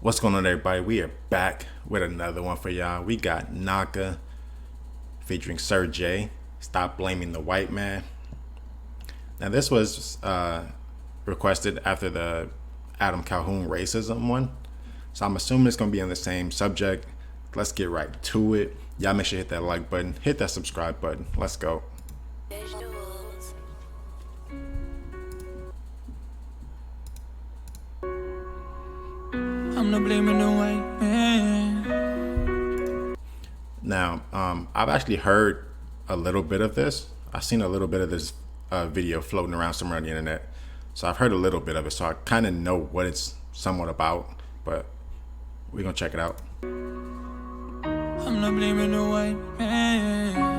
What's going on, everybody? We are back with another one for y'all. We got Knocka featuring Sir J. Stop Blaming the White Man. Now, this was requested after the Adam Calhoun racism one, so I'm assuming it's going to be on the same subject. Let's get right to it. Y'all make sure to hit that like button, hit that subscribe button. Let's go. I'm not blaming the white man. Now, I've actually heard a little bit of this. I've seen a little bit of this video floating around somewhere on the internet. So I've heard a little bit of it. So I kind of know what it's somewhat about, but we're going to check it out. I'm not blaming the white man.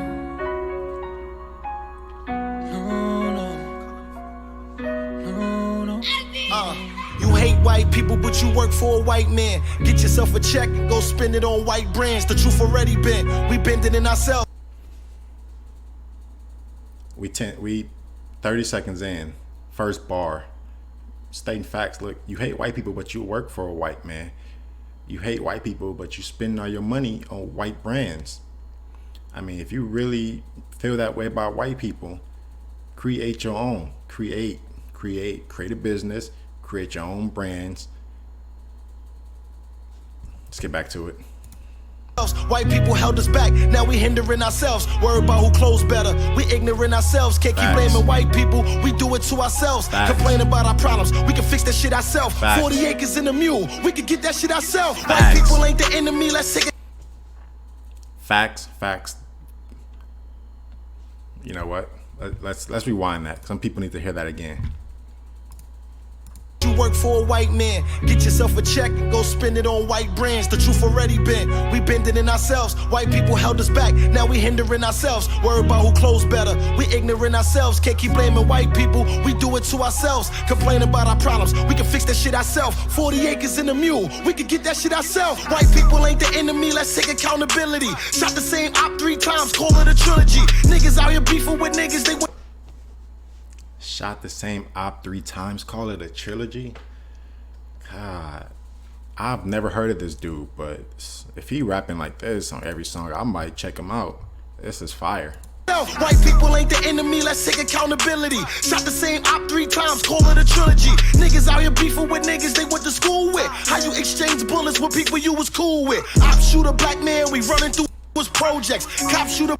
No. You hate white people, but you work for a white man. Get yourself a check and go spend it on white brands. The truth already been. We bending in ourselves. We 30 seconds in, first bar, stating facts. Look, you hate white people, but you work for a white man. You hate white people, but you spend all your money on white brands. I mean, if you really feel that way about white people, create your own. Create a business. Create your own brands. Let's get back to it. White people held us back, now we hindering ourselves. Worried about who clothes better, we ignorant ourselves. Can't keep blaming white people, we do it to ourselves. Complain about our problems, we can fix that shit ourselves. 40 acres in a mule, we can get that shit ourselves. White people ain't the enemy, let's take it. Facts. You know what? Let's rewind that. Some people need to hear that again. You work for a white man, get yourself a check and go spend it on white brands. The truth already been. We bending in ourselves. White people held us back, now we hindering ourselves. Worried about who clothes better, we ignorant ourselves. Can't keep blaming white people, we do it to ourselves. Complain about our problems, we can fix that shit ourselves. 40 acres in a mule, we can get that shit ourselves. White people ain't the enemy, let's take accountability. Shot the same op 3 times, call it a trilogy. Niggas out here beefing with niggas, they want. Shot the same op 3 times, call it a trilogy. God, I've never heard of this dude, but if he rapping like this on every song, I might check him out. This is fire. White people ain't the enemy, let's take accountability. Shot the same op 3 times, call it a trilogy. Niggas out here beefing with niggas they went to school with. How you exchange bullets with people you was cool with? Op shoot a black man, we running through his projects. Cop shoot a.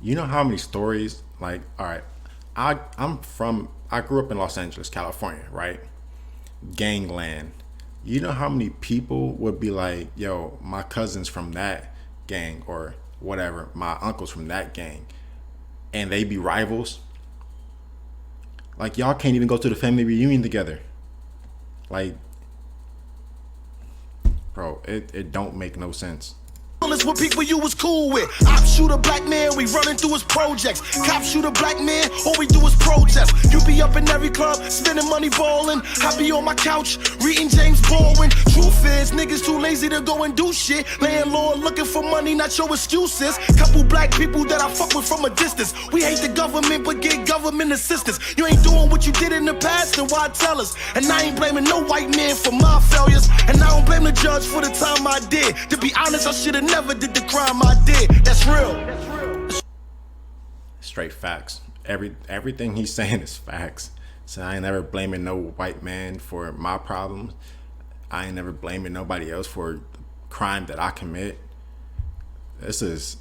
You know how many stories, like, all right, I grew up in Los Angeles, California, right? Gangland. You know how many people would be like, yo, my cousin's from that gang or whatever, my uncle's from that gang, and they be rivals? Like, y'all can't even go to the family reunion together. Like, bro, it don't make no sense. With people you was cool with. Op shoot a black man, we running through his projects. Cop shoot a black man, all we do is protest. You be up in every club, spending money ballin'. I be on my couch, reading James Baldwin. Truth is, niggas too lazy to go and do shit. Landlord looking for money, not your excuses. Couple black people that I fuck with from a distance. We hate the government, but get government assistance. You ain't doing what you did in the past, then why tell us? And I ain't blaming no white man for my failures. And I don't blame the judge for the time I did. To be honest, I should've never did the crime I did. That's real. Straight facts. Everything he's saying is facts. So I ain't never blaming no white man for my problems. I ain't never blaming nobody else for the crime that I commit. This is,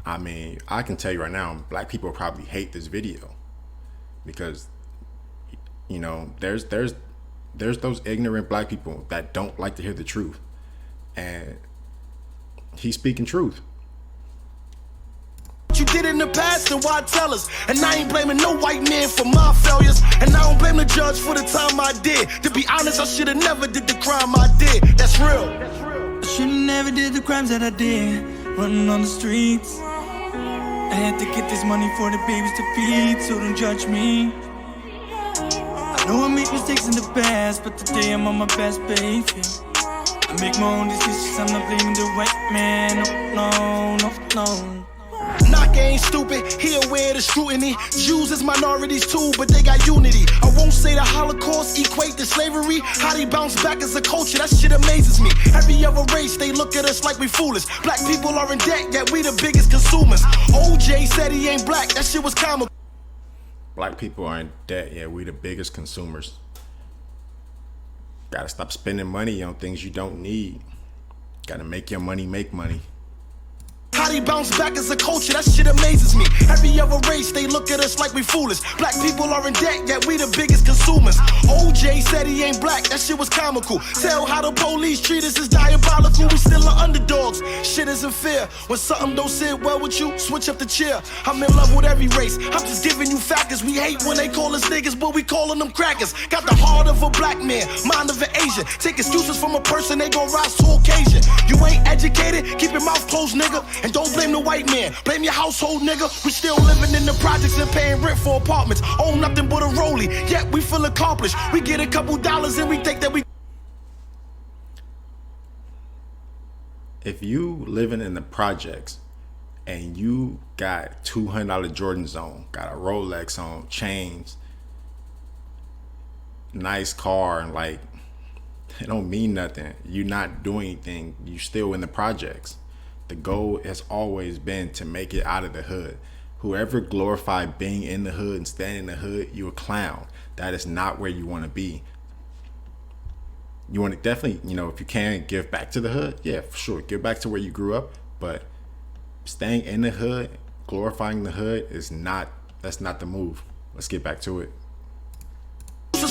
I mean, I can tell you right now, black people probably hate this video because, you know, there's those ignorant black people that don't like to hear the truth. And he's speaking truth. You did in the past, then why tell us? And I ain't blaming no white man for my failures. And I don't blame the judge for the time I did. To be honest, I should've never did the crime I did. That's real. I should've never did the crimes that I did. Running on the streets. I had to get this money for the babies to feed, so don't judge me. I know I made mistakes in the past, but today I'm on my best behavior. I make my own decisions, I'm not blaming the white man, no. Knocka ain't stupid, he aware of the scrutiny. Jews is minorities too, but they got unity. I won't say the Holocaust equate to slavery. How they bounce back as a culture, that shit amazes me. Every other race, they look at us like we foolish. Black people are in debt, yet we the biggest consumers. OJ said he ain't black, that shit was comical. Black people are in debt, yeah, we the biggest consumers. Gotta stop spending money on things you don't need. Gotta make your money make money. How they bounce back as a culture, that shit amazes me. Every other race, they look at us like we foolish. Black people are in debt, yet we the biggest consumers. OJ said he ain't black, that shit was comical. Tell how the police treat us is diabolical. We still are underdogs, shit isn't fair. When something don't sit well with you, switch up the chair. I'm in love with every race, I'm just giving you factors. We hate when they call us niggas, but we calling them crackers. Got the heart of a black man, mind of an Asian. Take excuses from a person, they gon' rise to occasion. You ain't educated, keep your mouth closed, nigga. And don't blame the white man, blame your household, nigga. We still living in the projects and paying rent for apartments. Own nothing but a rollie, yet we feel accomplished. We get a couple dollars and we think that we... If you living in the projects and you got $200 Jordans on, got a Rolex on, chains, nice car, and like, it don't mean nothing. You're not doing anything. You still in the projects. The goal has always been to make it out of the hood. Whoever glorified being in the hood and staying in the hood, you a clown. That is not where you want to be. You want to definitely, if you can, give back to the hood. Yeah, for sure. Give back to where you grew up. But staying in the hood, glorifying the hood that's not the move. Let's get back to it.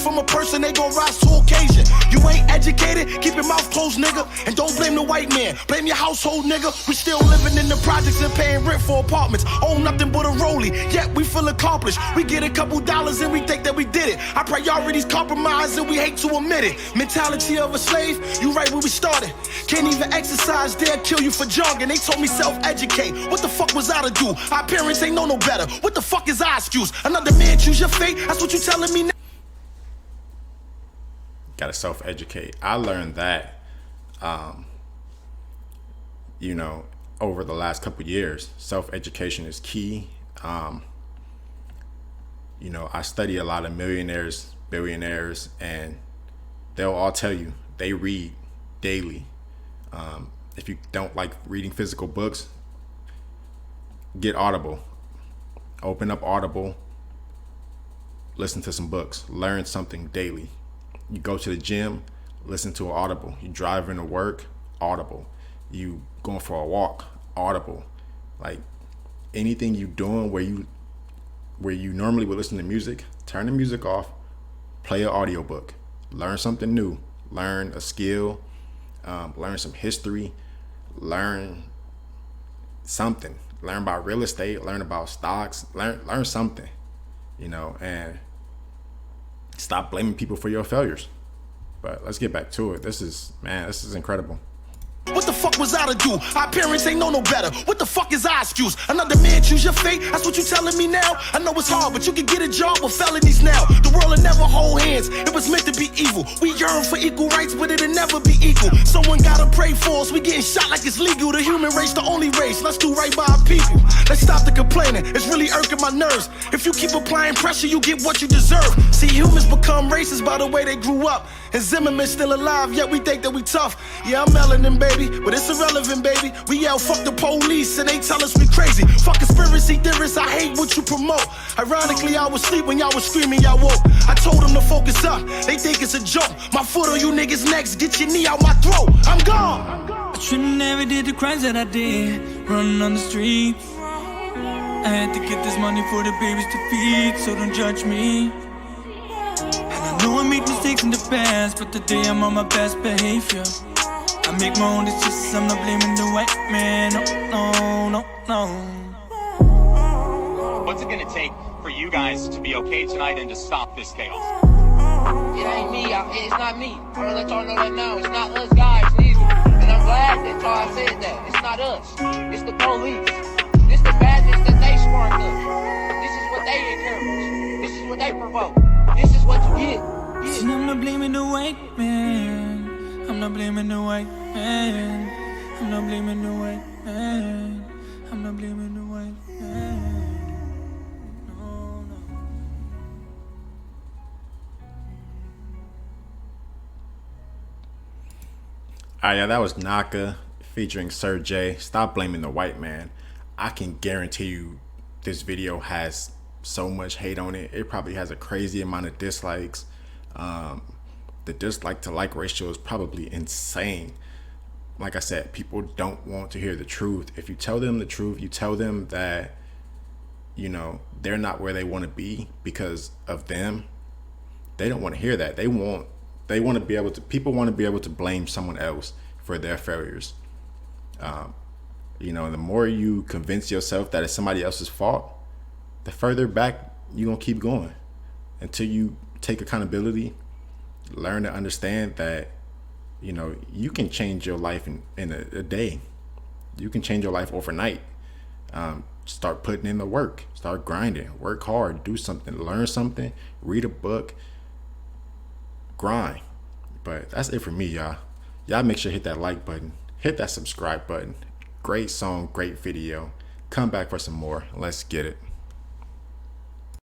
From a person, they gon' rise to occasion. You ain't educated, keep your mouth closed, nigga. And don't blame the white man, blame your household, nigga. We still living in the projects and paying rent for apartments. Own nothing but a rollie, yet we feel accomplished. We get a couple dollars and we think that we did it. Our priorities compromised and we hate to admit it. Mentality of a slave, you right where we started. Can't even exercise, they'll kill you for jogging. They told me self-educate, what the fuck was I to do? Our parents ain't know no better, what the fuck is our excuse? Another man choose your fate, that's what you telling me now? Gotta self-educate. I learned that, over the last couple of years. Self-education is key. I study a lot of millionaires, billionaires, and they'll all tell you they read daily. If you don't like reading physical books, get Audible. Open up Audible, listen to some books, learn something daily. You go to the gym, listen to an Audible. You driving to work, Audible. You going for a walk, Audible. Like anything you doing where you normally would listen to music, turn the music off, play an audiobook, learn something new, learn a skill, learn some history, learn something, learn about real estate, learn about stocks, learn something, and stop blaming people for your failures. But let's get back to it. This is incredible. What the fuck was I to do? Our parents ain't know no better. What the fuck is our excuse? Another man choose your fate? That's what you telling me now? I know it's hard, but you can get a job with felonies now. The world will never hold hands. It was meant to be evil. We yearn for equal rights, but it'll never be equal. Someone gotta pray for us. We getting shot like it's legal. The human race, the only race. Let's do right by our people. Let's stop the complaining. It's really irking my nerves. If you keep applying pressure, you get what you deserve. See, humans become racist by the way they grew up. And Zimmerman's still alive, yet we think that we tough. Yeah, I'm melanin, baby, but it's irrelevant, baby. We yell, fuck the police, and they tell us we crazy. Fuck conspiracy theorists, I hate what you promote. Ironically, I was asleep when y'all was screaming, y'all woke. I told them to focus up, they think it's a joke. My foot on you niggas' necks, get your knee out my throat. I'm gone. I should've never did the crimes that I did, running on the streets. I had to get this money for the babies to feed, so don't judge me. I know I made mistakes in the past, but today I'm on my best behavior. I make my own decisions, I'm not blaming the white man, no. What's it gonna take for you guys to be okay tonight and to stop this chaos? It ain't me, it's not me. I wanna let y'all know that now, it's not us guys neither. And I'm glad that y'all said that, it's not us, it's the police. This the badness that they sparked up. This is what they encourage, this is what they provoke. This is what you get. And I'm not blaming the white man. I'm not blaming the white man. I'm not blaming the white man. I'm not blaming the white man. No, no. Yeah, that was Knocka featuring Sir J. Stop blaming the white man. I can guarantee you this video has so much hate on it. It probably has a crazy amount of dislikes. The dislike to like ratio is probably insane. Like I said, people don't want to hear the truth. If you tell them the truth, you tell them that, you know, they're not where they want to be because of them, they don't want to hear that. They want to be able to, people want to be able to blame someone else for their failures. You know, the more you convince yourself that it's somebody else's fault, the further back you're going to keep going until you take accountability, learn to understand that, you know, you can change your life in a day. You can change your life overnight. Start putting in the work, start grinding, work hard, do something, learn something, read a book, grind. But that's it for me, y'all. Y'all make sure to hit that like button, hit that subscribe button. Great song, great video. Come back for some more. Let's get it.